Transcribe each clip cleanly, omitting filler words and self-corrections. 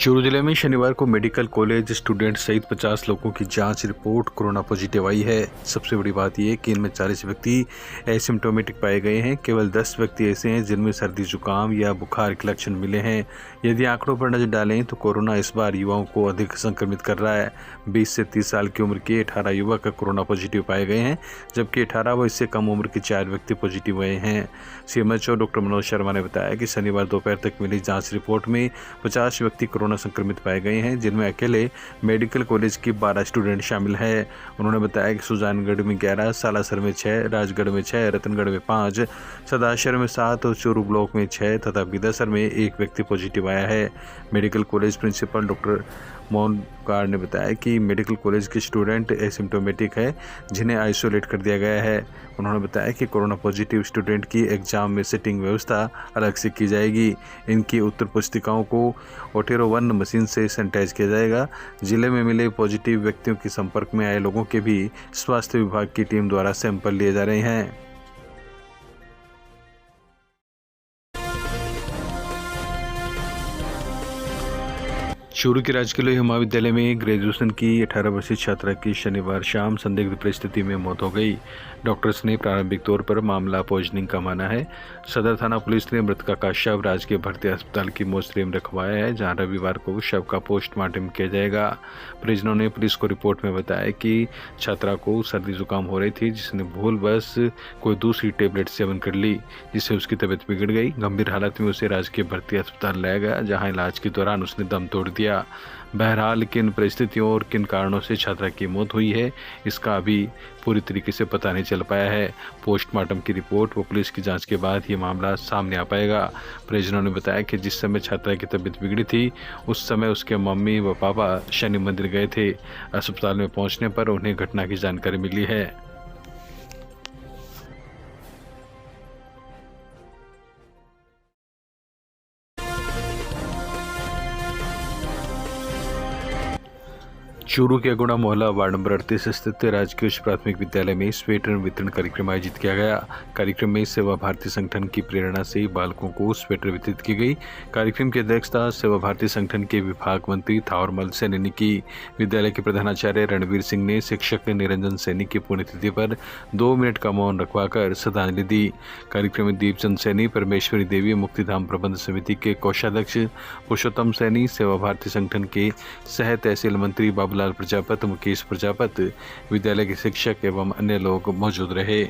चूरू जिले में शनिवार को मेडिकल कॉलेज स्टूडेंट सहित 50 लोगों की जांच रिपोर्ट कोरोना पॉजिटिव आई है। सबसे बड़ी बात यह कि इनमें 40 व्यक्ति एसिम्टोमेटिक पाए गए हैं। केवल 10 व्यक्ति ऐसे हैं जिनमें सर्दी जुकाम या बुखार के लक्षण मिले हैं। यदि आंकड़ों पर नजर डालें तो कोरोना इस बार युवाओं को अधिक संक्रमित कर रहा है। 20 से 30 साल की उम्र के 18 युवक कोरोना पॉजिटिव पाए गए हैं, जबकि 18 व इससे कम उम्र के 4 व्यक्ति पॉजिटिव हुए हैं। सीएमएचओ डॉक्टर मनोज शर्मा ने बताया कि शनिवार दोपहर तक मिली जांच रिपोर्ट में 50 व्यक्ति कोरोना संक्रमित पाए गए हैं, जिनमें अकेले मेडिकल कॉलेज की 12 स्टूडेंट शामिल है। उन्होंने बताया कि सुजानगढ़ में 11, सालासर में 6, राजगढ़ में 6, रतनगढ़ में 5, सदाशर में 7 और चूरू ब्लॉक में 6 तथा बिदासर में 1 व्यक्ति पॉजिटिव आया है। Medical college principal doctor Mohan Kar ने बताया कि मेडिकल कॉलेज के स्टूडेंट एसिम्टोमेटिक है, जिन्हें आइसोलेट कर दिया गया है। उन्होंने बताया कि कोरोना पॉजिटिव स्टूडेंट की एग्जाम में सिटिंग व्यवस्था अलग से की जाएगी। इनकी उत्तर पुस्तिकाओं को ओटेरो-1 मशीन से सैनिटाइज किया जाएगा। जिले में मिले पॉजिटिव व्यक्तियों के संपर्क में आए लोगों के भी स्वास्थ्य विभाग की टीम द्वारा सैंपल लिए जा रहे हैं। चूरू के राजकीय लोहिया महाविद्यालय में ग्रेजुएशन की 18 वर्षीय छात्रा की शनिवार शाम संदिग्ध परिस्थिति में मौत हो गई। डॉक्टर्स ने प्रारंभिक तौर पर मामला पॉइजनिंग का माना है। सदर थाना पुलिस ने मृतका का शव राजकीय भर्ती अस्पताल की मोर्चरी में रखवाया है, जहां रविवार को शव का पोस्टमार्टम किया जाएगा। परिजनों ने पुलिस को रिपोर्ट में बताया कि छात्रा को सर्दी जुकाम हो रही थी, जिसने भूलवश कोई दूसरी टेबलेट सेवन कर ली, जिससे उसकी तबीयत बिगड़ गई। गंभीर हालत में उसे राजकीय भर्ती अस्पताल लाया गया, जहाँ इलाज के दौरान उसने दम तोड़ दिया। बहरहाल किन परिस्थितियों और किन कारणों से छात्रा की मौत हुई है, इसका अभी पूरी तरीके से पता नहीं चल पाया है। पोस्टमार्टम की रिपोर्ट व पुलिस की जांच के बाद ये मामला सामने आ पाएगा। परिजनों ने बताया कि जिस समय छात्रा की तबीयत बिगड़ी थी, उस समय उसके मम्मी व पापा शनि मंदिर गए थे। अस्पताल में पहुंचने पर उन्हें घटना की जानकारी मिली है। चूरू के अगुड़ा मोहल्ला वार्ड नंबर 38 स्थित राजकीय उच्च प्राथमिक विद्यालय में स्वेटर वितरण कार्यक्रम आयोजित किया गया। कार्यक्रम में सेवा भारती संगठन की प्रेरणा से बालकों को स्वेटर वितरित की गई। कार्यक्रम की अध्यक्षता सेवा भारती संगठन के विभाग मंत्री थावरमल सैनी ने की। विद्यालय के प्रधानाचार्य रणवीर सिंह ने शिक्षक निरंजन सैनी की पुण्यतिथि पर 2 मिनट का मौन रखवाकर श्रद्धांजलि दी। कार्यक्रम में दीपचंद सैनी, परमेश्वरी देवी मुक्तिधाम प्रबंध समिति के कोषाध्यक्ष पुरुषोत्तम सैनी, सेवा भारती संगठन के सह तहसील मंत्री बाबूलाल प्रजापत, मुकेश प्रजापत, विद्यालय के शिक्षक एवं अन्य लोग मौजूद रहे।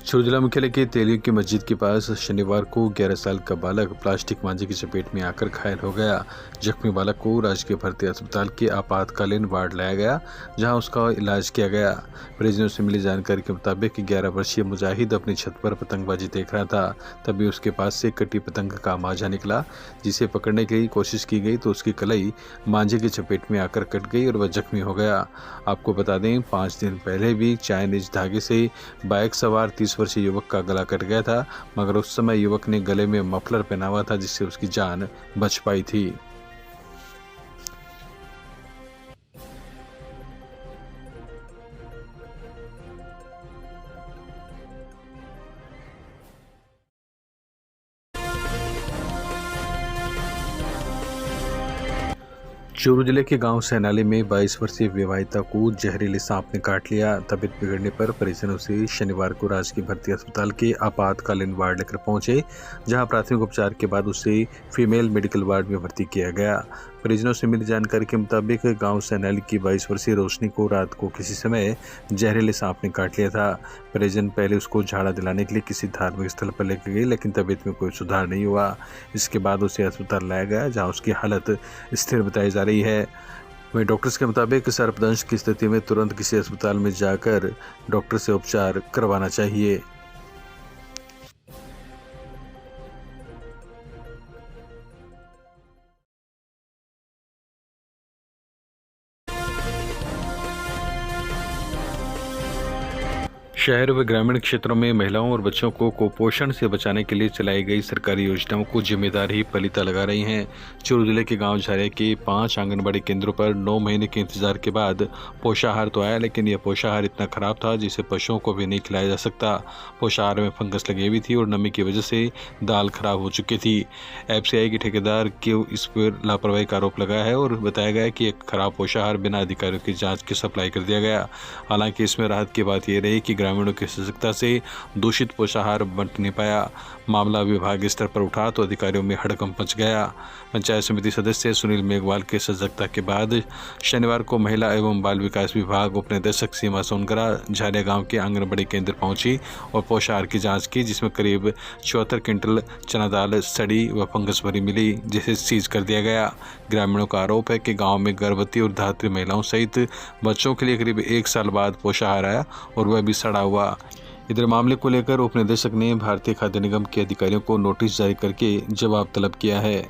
चूरू जिला मुख्यालय के तेलियों की मस्जिद के पास शनिवार को 11 साल का बालक प्लास्टिक मांझे की चपेट में आकर घायल हो गया। जख्मी बालक को राजकीय भर्ती अस्पताल के आपातकालीन वार्ड लाया गया, जहां उसका इलाज किया गया। परिजनों से मिली जानकारी के मुताबिक 11 वर्षीय मुजाहिद अपनी छत पर पतंगबाजी देख रहा था। तभी उसके पास से कटी पतंग का मांझा निकला, जिसे पकड़ने की कोशिश की गई तो उसकी कलाई मांझे की चपेट में आकर कट गई और वह जख्मी हो गया। आपको बता दें, 5 दिन पहले भी चाइनीज धागे से बाइक सवार 30 वर्षीय युवक का गला कट गया था, मगर उस समय युवक ने गले में मफलर पहना हुआ था, जिससे उसकी जान बच पाई थी। चूरू जिले के गांव सैनाली में 22 वर्षीय विवाहिता को जहरीले सांप ने काट लिया। तबीयत बिगड़ने पर परिजनों से शनिवार को राजकीय भर्ती अस्पताल के आपातकालीन वार्ड लेकर पहुंचे, जहां प्राथमिक उपचार के बाद उसे फीमेल मेडिकल वार्ड में भर्ती किया गया। परिजनों से मिली जानकारी के मुताबिक गांव सैनाली की 22 वर्षीय रोशनी को रात को किसी समय जहरीले सांप ने काट लिया था। परिजन पहले उसको झाड़ा दिलाने के लिए किसी धार्मिक स्थल पर लेकर गए, लेकिन तबीयत में कोई सुधार नहीं हुआ। इसके बाद उसे अस्पताल लाया गया, जहां उसकी हालत स्थिर बताई जा रही है। वहीं डॉक्टर्स के मुताबिक सर्पदंश की स्थिति में तुरंत किसी अस्पताल में जाकर डॉक्टर से उपचार करवाना चाहिए। शहर व ग्रामीण क्षेत्रों में महिलाओं और बच्चों को कुपोषण से बचाने के लिए चलाई गई सरकारी योजनाओं को जिम्मेदार ही पलीता लगा रही हैं। चूरू जिले के गांव झारे के 5 आंगनबाड़ी केंद्रों पर 9 महीने के इंतजार के बाद पोषाहार तो आया, लेकिन यह पोषाहार इतना खराब था जिसे पशुओं को भी नहीं खिलाया जा सकता। पोषाहार में फंगस लगी हुई थी और नमी की वजह से दाल खराब हो चुकी थी। एफसीआई के ठेकेदार के इस पर लापरवाही का आरोप लगा है और बताया गया कि एक खराब पोषाहार बिना अधिकारियों की जाँच के सप्लाई कर दिया गया। हालांकि इसमें राहत की बात यह रही कि ग्रामीणों की सजगता से दूषित पोषाहार बंट नहीं पाया। मामला विभाग स्तर पर उठा तो अधिकारियों में हड़कंप मच गया। पंचायत समिति सदस्य सुनील मेघवाल के सजगता के बाद शनिवार को महिला एवं बाल विकास विभाग उपनिदेशक सीमा सोनकरा झारे गांव के आंगनबाड़ी केंद्र पहुंची और पोषाहार की जांच की, जिसमें करीब 74 क्विंटल चना दाल सड़ी व फंगस भरी मिली, जिसे सीज कर दिया गया। ग्रामीणों का आरोप है कि गाँव में गर्भवती और धात्री महिलाओं सहित बच्चों के लिए करीब 1 साल बाद पोषाहार आया और वह भी सड़ा हुआ। इधर मामले को लेकर उपनिदेशक ने भारतीय खाद्य निगम के अधिकारियों को नोटिस जारी करके जवाब तलब किया है।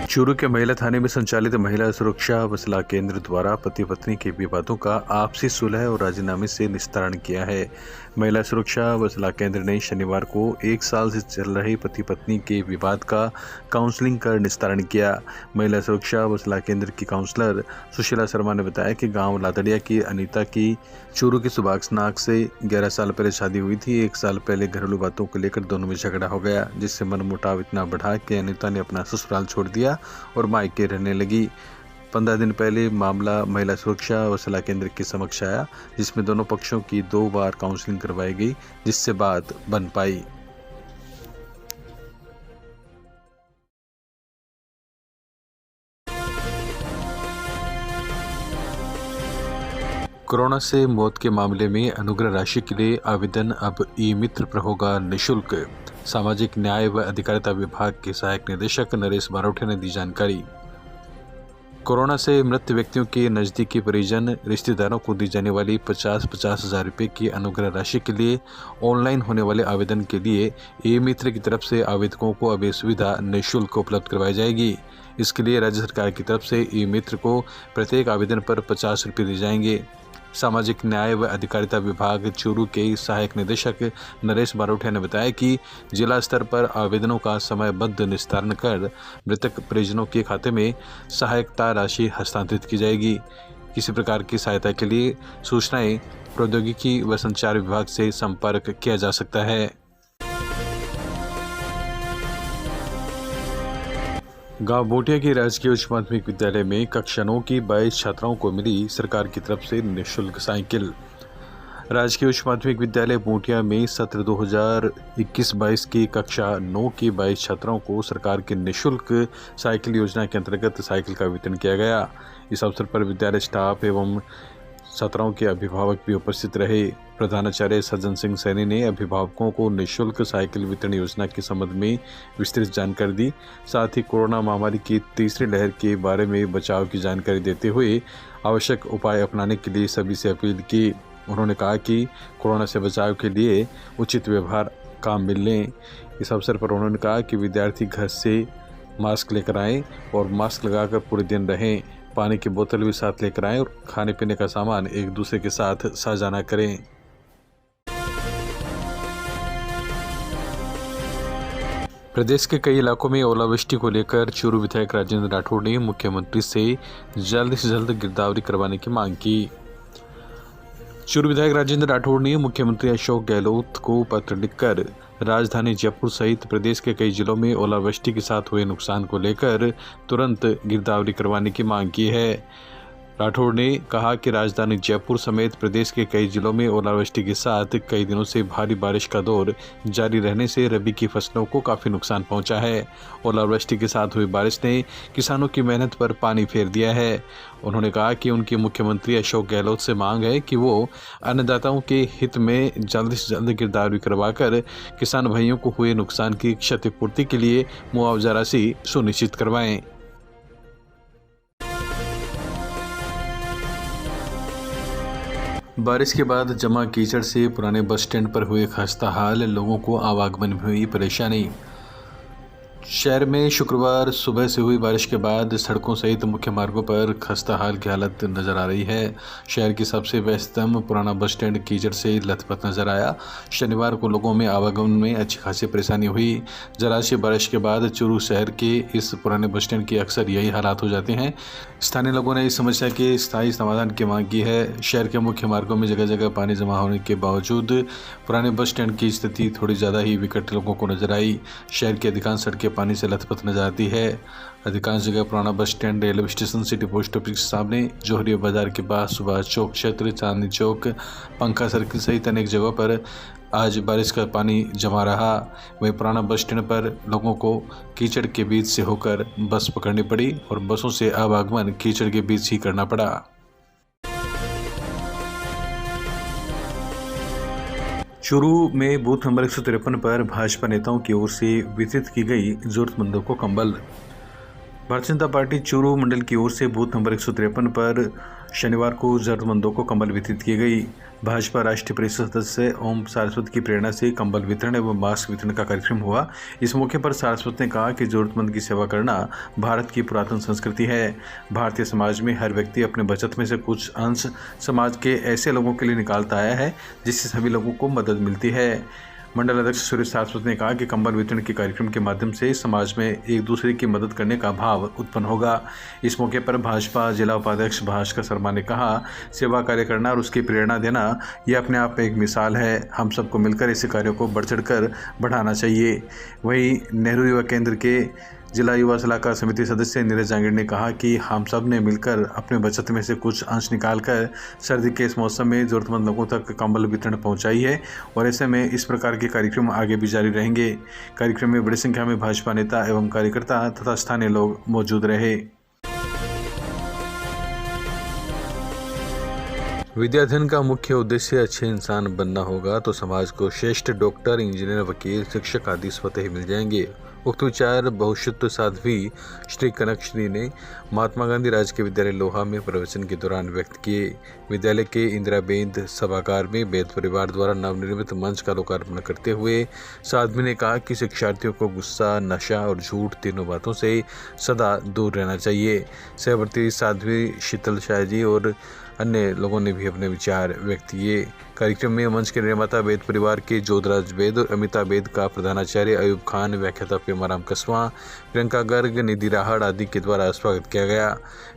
चूरू के महिला थाने में संचालित महिला सुरक्षा व सलाह केंद्र द्वारा पति पत्नी के विवादों का आपसी सुलह और राजीनामे से निस्तारण किया है। महिला सुरक्षा व सलाह केंद्र ने शनिवार को 1 साल से चल रहे पति पत्नी के विवाद का काउंसलिंग कर निस्तारण किया। महिला सुरक्षा व सलाह केंद्र की काउंसलर सुशीला शर्मा ने बताया कि गांव लादड़िया की अनीता की चूरू के सुभाषनाग से 11 साल पहले शादी हुई थी। 1 साल पहले घरेलू बातों को लेकर दोनों में झगड़ा हो गया, जिससे मनमुटाव इतना बढ़ा कि अनीता ने अपना ससुराल छोड़ दिया और मायके रहने लगी। 15 दिन पहले मामला महिला सुरक्षा व सलाह केंद्र के समक्ष आया, जिसमें दोनों पक्षों की 2 बार काउंसलिंग करवाई गई, जिससे बात बन पाई। कोरोना से मौत के मामले में अनुग्रह राशि के लिए आवेदन अब ई-मित्र पर होगा निःशुल्क। सामाजिक न्याय व अधिकारिता विभाग के सहायक निदेशक नरेश बारोठे ने दी जानकारी। कोरोना से मृत व्यक्तियों के नज़दीकी परिजन रिश्तेदारों को दी जाने वाली 50-50 हज़ार रुपये की अनुग्रह राशि के लिए ऑनलाइन होने वाले आवेदन के लिए ई-मित्र की तरफ से आवेदकों को अब यह सुविधा निःशुल्क उपलब्ध करवाई जाएगी। इसके लिए राज्य सरकार की तरफ से ई-मित्र को प्रत्येक आवेदन पर 50 रुपये दिए जाएंगे। सामाजिक न्याय व अधिकारिता विभाग चूरू के सहायक निदेशक नरेश बारोठे ने बताया कि जिला स्तर पर आवेदनों का समयबद्ध निस्तारण कर मृतक परिजनों के खाते में सहायता राशि हस्तांतरित की जाएगी। किसी प्रकार की सहायता के लिए सूचनाएं प्रौद्योगिकी व संचार विभाग से संपर्क किया जा सकता है। गांव बोटिया के राजकीय उच्च माध्यमिक विद्यालय में कक्षा 9 की 22 छात्राओं को मिली सरकार की तरफ से निःशुल्क साइकिल। राजकीय उच्च माध्यमिक विद्यालय बोटिया में सत्र 2021-22 की कक्षा 9 की 22 छात्राओं को सरकार की निःशुल्क साइकिल योजना के अंतर्गत साइकिल का वितरण किया गया। इस अवसर पर विद्यालय स्टाफ एवं छात्राओं के अभिभावक भी उपस्थित रहे। प्रधानाचार्य सज्जन सिंह सैनी ने अभिभावकों को निःशुल्क साइकिल वितरण योजना के संबंध में विस्तृत जानकारी दी। साथ ही कोरोना महामारी की तीसरी लहर के बारे में बचाव की जानकारी देते हुए आवश्यक उपाय अपनाने के लिए सभी से अपील की। उन्होंने कहा कि कोरोना से बचाव के लिए उचित व्यवहार काम मिल लें। इस अवसर पर उन्होंने कहा कि विद्यार्थी घर से मास्क लेकर आएँ और मास्क लगाकर पूरे दिन रहें। पानी की बोतल भी साथ लेकर आएं और खाने पीने का सामान एक दूसरे के साथ साझा न करें। प्रदेश के कई इलाकों में ओलावृष्टि को लेकर चूरू विधायक राजेंद्र राठौड़ ने मुख्यमंत्री से जल्द गिरदावरी करवाने की मांग की। चूरू विधायक राजेंद्र राठौड़ ने मुख्यमंत्री अशोक गहलोत को पत्र लिखकर राजधानी जयपुर सहित प्रदेश के कई जिलों में ओलावृष्टि के साथ हुए नुकसान को लेकर तुरंत गिरदावरी करवाने की मांग की है। राठौड़ ने कहा कि राजधानी जयपुर समेत प्रदेश के कई जिलों में ओलावृष्टि के साथ कई दिनों से भारी बारिश का दौर जारी रहने से रबी की फसलों को काफ़ी नुकसान पहुंचा है। ओलावृष्टि के साथ हुई बारिश ने किसानों की मेहनत पर पानी फेर दिया है। उन्होंने कहा कि उनके मुख्यमंत्री अशोक गहलोत से मांग है कि वो अन्नदाताओं के हित में जल्द से जल्द गिरदावरी करवाकर किसान भाइयों को हुए नुकसान की क्षतिपूर्ति के लिए मुआवजा राशि सुनिश्चित करवाएं। बारिश के बाद जमा कीचड़ से पुराने बस स्टैंड पर हुए खस्ताहाल, लोगों को आवागमन में हुई परेशानी। शहर में शुक्रवार सुबह से हुई बारिश के बाद सड़कों सहित मुख्य मार्गों पर खस्ताहाल की हालत नजर आ रही है। शहर की सबसे व्यस्ततम पुराना बस स्टैंड कीचड़ से लथपथ नजर आया। शनिवार को लोगों में आवागमन में अच्छी खासी परेशानी हुई। जरा सी बारिश के बाद चूरू शहर के इस पुराने बस स्टैंड की अक्सर यही हालात हो जाते हैं। स्थानीय लोगों ने इस समस्या के स्थायी समाधान की मांग की है। शहर के मुख्य मार्गों में जगह जगह पानी जमा होने के बावजूद पुराने बस स्टैंड की स्थिति थोड़ी ज़्यादा ही विकट लोगों को नजर आई। शहर की अधिकांश सड़कें पानी से लथपथ नजर आती है। अधिकांश जगह पुराना bus stand, railway station, city post office के सामने, जोहरी बाजार के पास, सुभाष चौक क्षेत्र, चांदनी चौक, पंखा सर्किल सहित अनेक जगहों पर आज बारिश का पानी जमा रहा। वहीं पुराना बस स्टैंड पर लोगों को कीचड़ के बीच से होकर बस पकड़नी पड़ी और बसों से आवागमन कीचड़ के बीच ही करना पड़ा। चूरू में बूथ नंबर 153 पर भाजपा नेताओं की ओर से वितरित की गई जरूरतमंदों को कंबल। भारतीय जनता पार्टी चूरू मंडल की ओर से बूथ नंबर 153 पर शनिवार को जरूरतमंदों को कंबल वितरित की गई। भाजपा राष्ट्रीय परिषद सदस्य ओम सारस्वत की प्रेरणा से कंबल वितरण एवं मास्क वितरण का कार्यक्रम हुआ। इस मौके पर सारस्वत ने कहा कि जरूरतमंद की सेवा करना भारत की पुरातन संस्कृति है। भारतीय समाज में हर व्यक्ति अपने बचत में से कुछ अंश समाज के ऐसे लोगों के लिए निकालता आया है जिससे सभी लोगों को मदद मिलती है। मंडल अध्यक्ष सुरेश सारस्वत ने कहा कि कंबल वितरण के कार्यक्रम के माध्यम से समाज में एक दूसरे की मदद करने का भाव उत्पन्न होगा। इस मौके पर भाजपा जिला उपाध्यक्ष भास्कर शर्मा ने कहा, सेवा कार्य करना और उसकी प्रेरणा देना यह अपने आप में एक मिसाल है। हम सबको मिलकर इस कार्य को बढ़ चढ़कर बढ़ाना चाहिए। वहीं नेहरू युवा केंद्र के जिला युवा सलाहकार समिति सदस्य नीरज जांगीर ने कहा कि हम सब ने मिलकर अपने बचत में से कुछ अंश निकालकर सर्दी के इस मौसम में जरूरतमंद लोगों तक कंबल वितरण पहुंचाई है और ऐसे में इस प्रकार के कार्यक्रम आगे भी जारी रहेंगे। कार्यक्रम में बड़ी संख्या में भाजपा नेता एवं कार्यकर्ता तथा स्थानीय लोग मौजूद रहे। विद्याध्ययन का मुख्य उद्देश्य अच्छे इंसान बनना होगा तो समाज को श्रेष्ठ डॉक्टर, इंजीनियर, वकील, शिक्षक आदि स्वतः ही मिल जाएंगे। उक्त विचार बहुश्रुत साध्वी श्री कनकश्री ने महात्मा गांधी राजकीय विद्यालय लोहा में प्रवचन के दौरान व्यक्त किए। विद्यालय के इंदिरा बेंद सभागार में बेद परिवार द्वारा नवनिर्मित मंच का लोकार्पण करते हुए साध्वी ने कहा कि शिक्षार्थियों को गुस्सा, नशा और झूठ तीनों बातों से सदा दूर रहना चाहिए। सहवर्ती साध्वी शीतल शाह जी और अन्य लोगों ने भी अपने विचार व्यक्त किए। कार्यक्रम में मंच के निर्माता बेद परिवार के जोधराज बेद और अमिताभ बेद का प्रधानाचार्य अयूब खान, व्याख्याता पेमाराम कसवा, प्रियंका गर्ग, निधि राहड़ आदि के द्वारा स्वागत किया गया।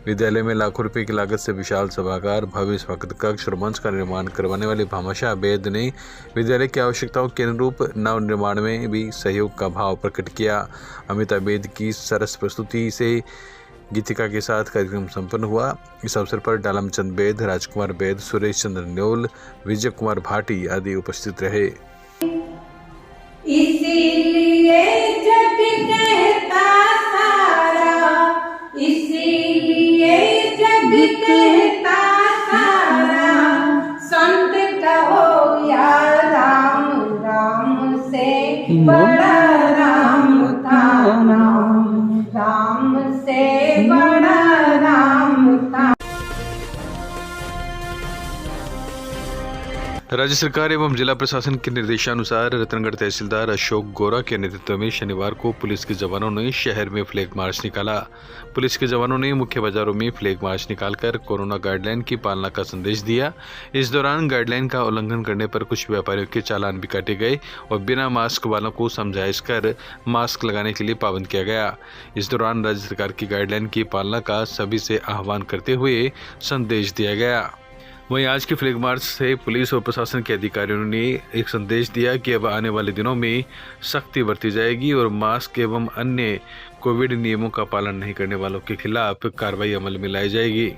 विद्यालय में लाखों रुपए की लागत से विशाल सभागार, भव्य स्वागत कक्ष और मंच का निर्माण करवाने वाले भामाशाह बेद ने विद्यालय की आवश्यकताओं के अनुरूप नव निर्माण में भी सहयोग का भाव प्रकट किया। अमिताभ बेद की सरस प्रस्तुति से गीतिका के साथ कार्यक्रम संपन्न हुआ। इस अवसर पर डालमचंद बेद, राजकुमार बेद, सुरेश चंद्र न्योल, विजय कुमार भाटी आदि उपस्थित रहे। इसीलिए जग कहता सारा, इसीलिए जग कहता सारा, संत कहो या राम, राम से बड़ा राम था नाम, राम से बड़ा राम था। राज्य सरकार एवं जिला प्रशासन के निर्देशानुसार रतनगढ़ तहसीलदार अशोक गोरा के नेतृत्व में शनिवार को पुलिस के जवानों ने शहर में फ्लैग मार्च निकाला। पुलिस के जवानों ने मुख्य बाजारों में फ्लैग मार्च निकालकर कोरोना गाइडलाइन की पालना का संदेश दिया। इस दौरान गाइडलाइन का उल्लंघन करने पर कुछ व्यापारियों के चालान भी काटे गए और बिना मास्क वालों को समझाइश कर मास्क लगाने के लिए पाबंद किया गया। इस दौरान राज्य सरकार की गाइडलाइन की पालना का सभी से आह्वान करते हुए संदेश दिया गया। वहीं आज के फ्लैग मार्च से पुलिस और प्रशासन के अधिकारियों ने एक संदेश दिया कि अब आने वाले दिनों में सख्ती बरती जाएगी और मास्क एवं अन्य कोविड नियमों का पालन नहीं करने वालों के खिलाफ कार्रवाई अमल में लाई जाएगी।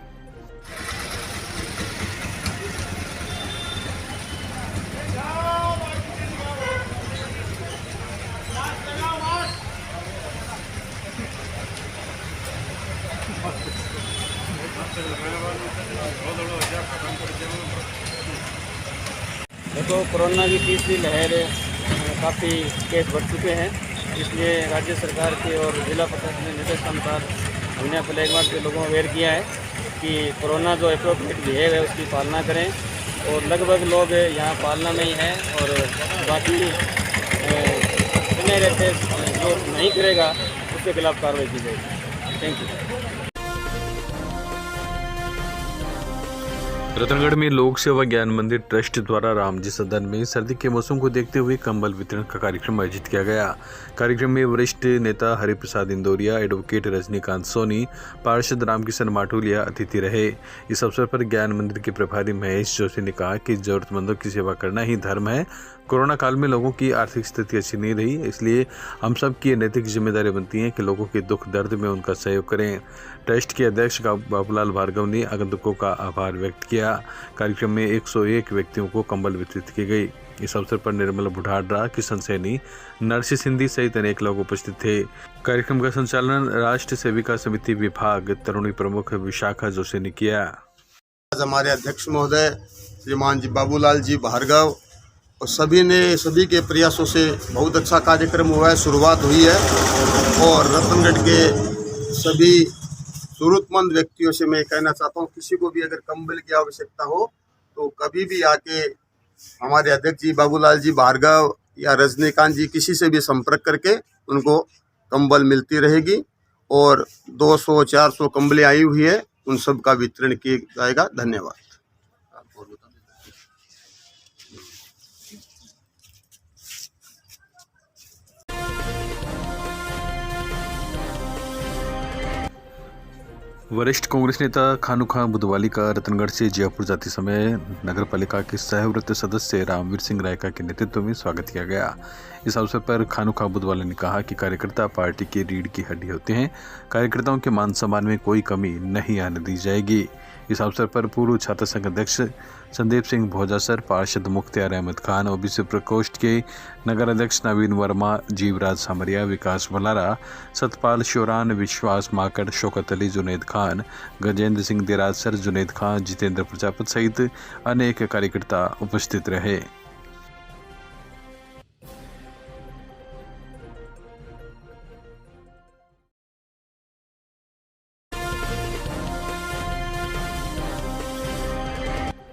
देखो, कोरोना की तीसरी लहर काफ़ी केस बढ़ चुके हैं, इसलिए राज्य सरकार के और जिला प्रशासन ने निर्देशानुसार हमने फ्लैग मार्च के लोगों को अवेयर किया है कि कोरोना जो एप्रोप्रिएट बिहेव है उसकी पालना करें। और लगभग लोग यहाँ पालना में ही हैं और बाकी बने रहते जो नहीं करेगा उसके खिलाफ कार्रवाई की जाएगी। Thank you. रतनगढ़ में लोक सेवा ज्ञान मंदिर ट्रस्ट द्वारा रामजी सदन में सर्दी के मौसम को देखते हुए कंबल वितरण का कार्यक्रम आयोजित किया गया। कार्यक्रम में वरिष्ठ नेता हरिप्रसाद इंदौरिया, एडवोकेट रजनीकांत सोनी, पार्षद रामकिशन माटुलिया अतिथि रहे। इस अवसर पर ज्ञान मंदिर के प्रभारी महेश जोशी ने कहा कि जरूरतमंदों की सेवा करना ही धर्म है। कोरोना काल में लोगों की आर्थिक स्थिति अच्छी नहीं रही, इसलिए हम सब की नैतिक जिम्मेदारी बनती है कि लोगों के दुख दर्द में उनका सहयोग करें। ट्रस्ट के अध्यक्ष बाबूलाल भार्गव ने आगंतुकों का आभार व्यक्त किया। कार्यक्रम में 101 व्यक्तियों को कंबल वितरित की गई। इस अवसर पर निर्मल बुढ़ाड्रा, किशन सैनी, नरसी सिंधी सहित अनेक लोग उपस्थित थे। कार्यक्रम का संचालन राष्ट्र सेविका समिति विभाग तरुणी प्रमुख विशाखा जोशी ने किया। आज हमारे अध्यक्ष महोदय श्रीमान जी बाबूलाल जी भार्गव और सभी के प्रयासों से बहुत अच्छा कार्यक्रम हुआ है, शुरुआत हुई है। और रतनगढ़ के सभी जरूरतमंद व्यक्तियों से मैं कहना चाहता हूँ, किसी को भी अगर कंबल की आवश्यकता हो तो कभी भी आके हमारे अध्यक्ष जी बाबूलाल जी भार्गव या रजनीकांत जी किसी से भी संपर्क करके उनको कंबल मिलती रहेगी। और 200-400 कंबलें आई हुई है, उन सब का वितरण किया जाएगा। धन्यवाद। वरिष्ठ कांग्रेस नेता खानुखा बुधवाली का रतनगढ़ से जयपुर जाते समय नगरपालिका के सहव्रत सदस्य रामवीर सिंह रायका के नेतृत्व में स्वागत किया गया। इस अवसर पर खानुखा बुधवाली ने कहा कि कार्यकर्ता पार्टी की रीढ़ की हड्डी होते हैं, कार्यकर्ताओं के मान सम्मान में कोई कमी नहीं आने दी जाएगी। इस अवसर पर पूर्व छात्र संघ अध्यक्ष संदीप सिंह भोजासर, पार्षद मुख्तियार अहमद खान, ओबीसी प्रकोष्ठ के नगर अध्यक्ष नवीन वर्मा, जीवराज सामरिया, विकास भलारा, सतपाल शोरान, विश्वास माकड़, शौकत अली, जुनेद खान, गजेंद्र सिंह देरासर, जुनेद खान, जितेंद्र प्रजापति सहित अनेक कार्यकर्ता उपस्थित रहे।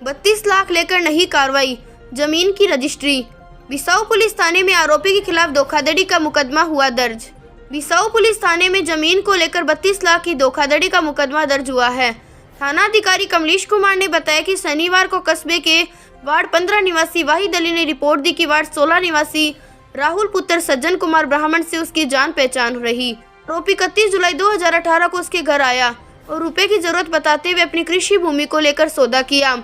बत्तीस लाख लेकर नहीं कार्रवाई, जमीन की रजिस्ट्री। बिसाऊ पुलिस थाने में आरोपी के खिलाफ धोखाधड़ी का मुकदमा हुआ दर्ज। बिसाऊ पुलिस थाने में जमीन को लेकर 32 लाख की धोखाधड़ी का मुकदमा दर्ज हुआ है। थानाधिकारी कमलेश कुमार ने बताया कि शनिवार को कस्बे के वार्ड 15 निवासी वाहिद अली ने रिपोर्ट दी कि वार्ड 16 निवासी राहुल पुत्र सज्जन कुमार ब्राह्मण से उसकी जान पहचान रही। आरोपी 31 जुलाई 2018 को उसके घर आया और रुपए की जरूरत बताते हुए अपनी कृषि भूमि को लेकर सौदा किया।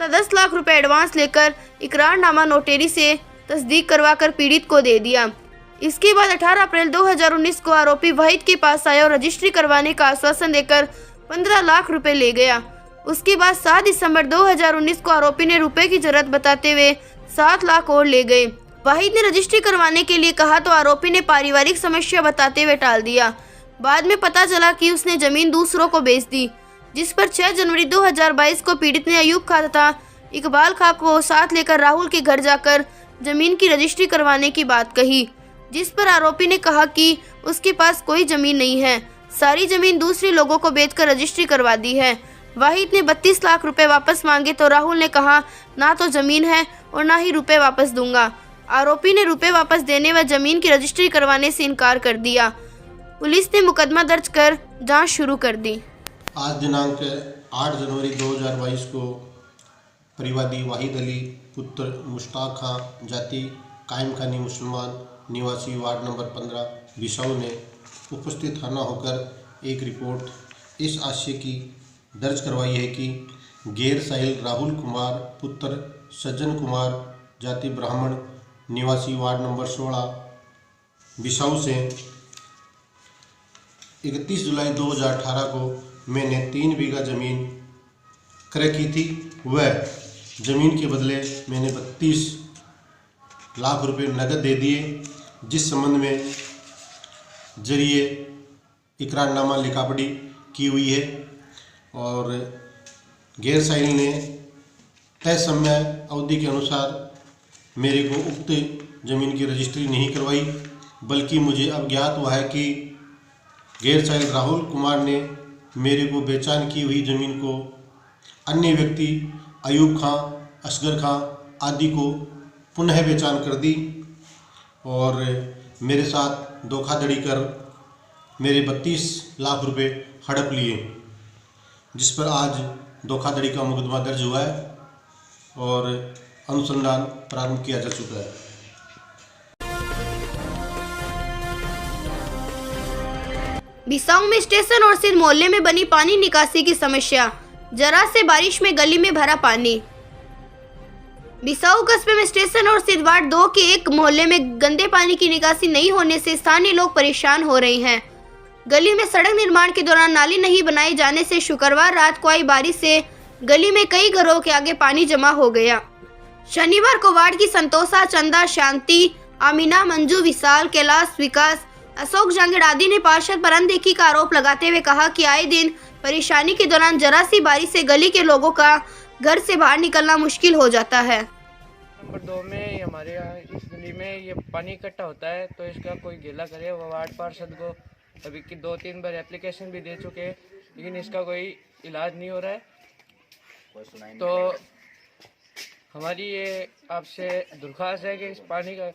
10 लाख रुपए एडवांस लेकर इकरारनामा नोटेरी से तस्दीक करवाकर पीड़ित को दे दिया। इसके बाद 18 अप्रैल 2019 को आरोपी वाहिद के पास आया और रजिस्ट्री करवाने का आश्वासन देकर 15 लाख रुपए ले गया। उसके बाद 7 दिसंबर 2019 को आरोपी ने रुपए की जरूरत बताते हुए 7 लाख और ले गए। वाहिद ने रजिस्ट्री करवाने के लिए कहा तो आरोपी ने पारिवारिक समस्या बताते हुए टाल दिया। बाद में पता चला कि उसने जमीन दूसरों को बेच दी, जिस पर 6 जनवरी 2022 को पीड़ित ने अयूब खां तथा इकबाल खां को साथ लेकर राहुल के घर जाकर जमीन की रजिस्ट्री करवाने की बात कही, जिस पर आरोपी ने कहा कि उसके पास कोई जमीन नहीं है, सारी जमीन दूसरे लोगों को बेचकर रजिस्ट्री करवा दी है। वाहिद ने 32 लाख रुपए वापस मांगे तो राहुल ने कहा ना तो जमीन है और ना ही रुपए वापस दूंगा। आरोपी ने रुपए वापस देने व जमीन की रजिस्ट्री करवाने से इनकार कर दिया। पुलिस ने मुकदमा दर्ज कर जांच शुरू कर दी। आज दिनांक 8 जनवरी 2022 को परिवादी वाहिद अली पुत्र मुश्ताक खां, जाति कायम खानी मुसलमान, निवासी वार्ड नंबर 15 बिसाऊ ने उपस्थित थाना होकर एक रिपोर्ट इस आशय की दर्ज करवाई है कि गैर साहिल राहुल कुमार पुत्र सज्जन कुमार, जाति ब्राह्मण, निवासी वार्ड नंबर 16 बिसाऊ से 31 जुलाई 2018 को मैंने 3 बीघा ज़मीन क्रय की थी। वह ज़मीन के बदले मैंने 32 लाख रुपए नकद दे दिए, जिस संबंध में जरिए इकरारनामा लिखापढ़ी की हुई है और गैर साहिल ने तय समय अवधि के अनुसार मेरे को उक्त ज़मीन की रजिस्ट्री नहीं करवाई, बल्कि मुझे अब ज्ञात हुआ है कि गैर साहिल राहुल कुमार ने मेरे को बेचान की हुई ज़मीन को अन्य व्यक्ति अयूब खां असगर खां आदि को पुनः पहचान कर दी और मेरे साथ धोखाधड़ी कर मेरे 32 लाख रुपए हड़प लिए, जिस पर आज धोखाधड़ी का मुकदमा दर्ज हुआ है और अनुसंधान प्रारंभ किया जा चुका है। बिसाऊ में स्टेशन और स्थित मोहल्ले में बनी पानी निकासी की समस्या, जरा से बारिश में गली में भरा पानी। बिसाऊ कस्बे में स्टेशन और स्थित वार्ड 2 के एक मोहल्ले में गंदे पानी की निकासी नहीं होने से स्थानीय लोग परेशान हो रहे हैं। गली में सड़क निर्माण के दौरान नाली नहीं बनाए जाने से शुक्रवार रात को आई बारिश से गली में कई घरों के आगे पानी जमा हो गया। शनिवार को वार्ड की संतोषा, चंदा, शांति, आमीना, मंजू, विशाल, कैलाश, विकास, अशोक जांगड़ आदि ने पार्षद पर अनदेखी का आरोप लगाते हुए कहा कि आए दिन परेशानी के दौरान जरा सी बारिश से गली के लोगों का घर से बाहर निकलना मुश्किल हो जाता है। नंबर 2 में हमारे यहाँ इस गली में ये पानी इकट्ठा होता है, तो इसका कोई गिला करे। वो वार्ड पार्षद को अभी की 2-3 बार एप्लीकेशन भी दे चुके हैं, लेकिन इसका कोई इलाज नहीं हो रहा है। तो हमारी ये आपसे दरख्वास्त है कि इस पानी का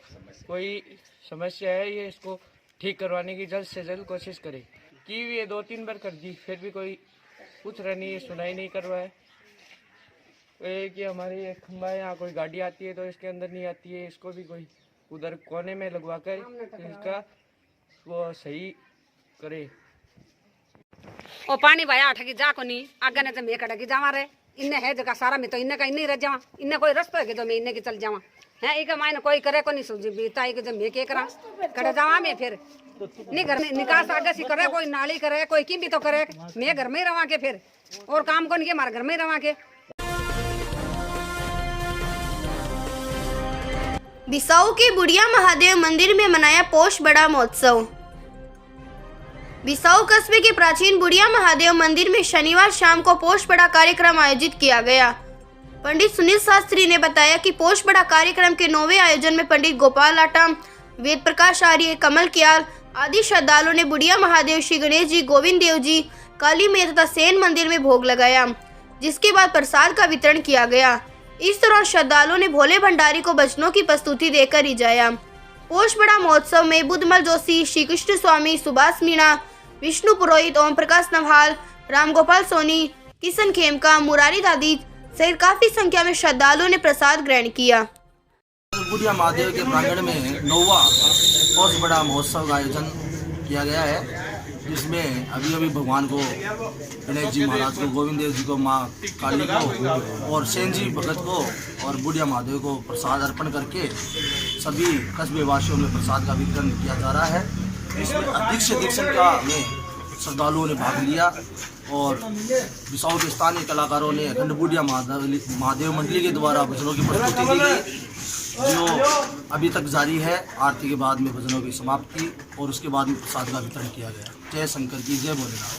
कोई समस्या है, ये इसको ठीक करवाने की जल्द से जल्द कोशिश करें। कि ये 2-3 बार कर दी, फिर भी कोई पूछ रहा नहीं है, सुनाई नहीं कर रहा है। कि हमारी एक खंबा है, यहाँ कोई गाड़ी आती है तो इसके अंदर नहीं आती है, इसको भी कोई उधर कोने में लगवा कर इसका वो सही करे। ओ पानी भाया अठकी जा को नहीं आगे ने तो मैं कटकी जावा रे इन्ने है जगह सारा में तो इन्ने का इन्ने रह जावा, इन्ने कोई रास्ता है कि तो मैं इन्ने की चल जावा है। एक मायने कोई करे को नहीं सूझी बीता है कि जो मैं के करा कटे जावा मैं फिर नहीं घर में निकास आगे से करे, कोई नाली करे, कोई की भी तो करे। मैं घर में ही रवा के फिर और काम को नहीं के मारे घर में ही रवा के। बिसाऊ के बुढ़िया महादेव मंदिर में मनाया पोष बड़ा महोत्सव। बिसाऊ कस्बे के प्राचीन बुढ़िया महादेव मंदिर में शनिवार शाम को पोष बड़ा कार्यक्रम आयोजित किया गया। पंडित सुनील शास्त्री ने बताया कि पोष बड़ा कार्यक्रम के 9वें आयोजन में पंडित गोपाल आटम, वेद प्रकाश आर्य, कमल क्याल आदि श्रद्धालुओं ने बुढ़िया महादेव, श्री गणेश जी, गोविंद देव जी, काली मैया तथा सेन मंदिर में भोग लगाया, जिसके बाद प्रसाद का वितरण किया गया। इस दौरान श्रद्धालुओं ने भोले भंडारी को भजनों की प्रस्तुति देकर रिझाया। पोष बड़ा महोत्सव में बुद्धमल जोशी, श्री कृष्ण स्वामी, सुभाष मीणा, विष्णु पुरोहित, ओम प्रकाश नवहाल, रामगोपाल सोनी, किशन खेमका, मुरारी दादी सहित काफी संख्या में श्रद्धालुओं ने प्रसाद ग्रहण किया। बुढ़िया महादेव के प्रांगण में 9वां पोष बड़ा महोत्सव का आयोजन किया गया है, जिसमें अभी भगवान को, गणेश जी महाराज को, गोविंद देव जी को, माँ काली को और सेन जी भगत को और बुढ़िया महादेव को प्रसाद अर्पण करके सभी कस्बे वासियों में प्रसाद का वितरण किया जा रहा है। इसमें अधिक से अधिक संख्या में श्रद्धालुओं ने भाग लिया और बिसाऊ के स्थानीय कलाकारों ने अखंड बुढ़िया महादेव मंडली के द्वारा भजनों की प्रस्तुति दी गई, जो अभी तक जारी है। आरती के बाद में भजनों की समाप्ति और उसके बाद में प्रसाद का वितरण किया गया। जय शंकर की जय भोलेनाथ।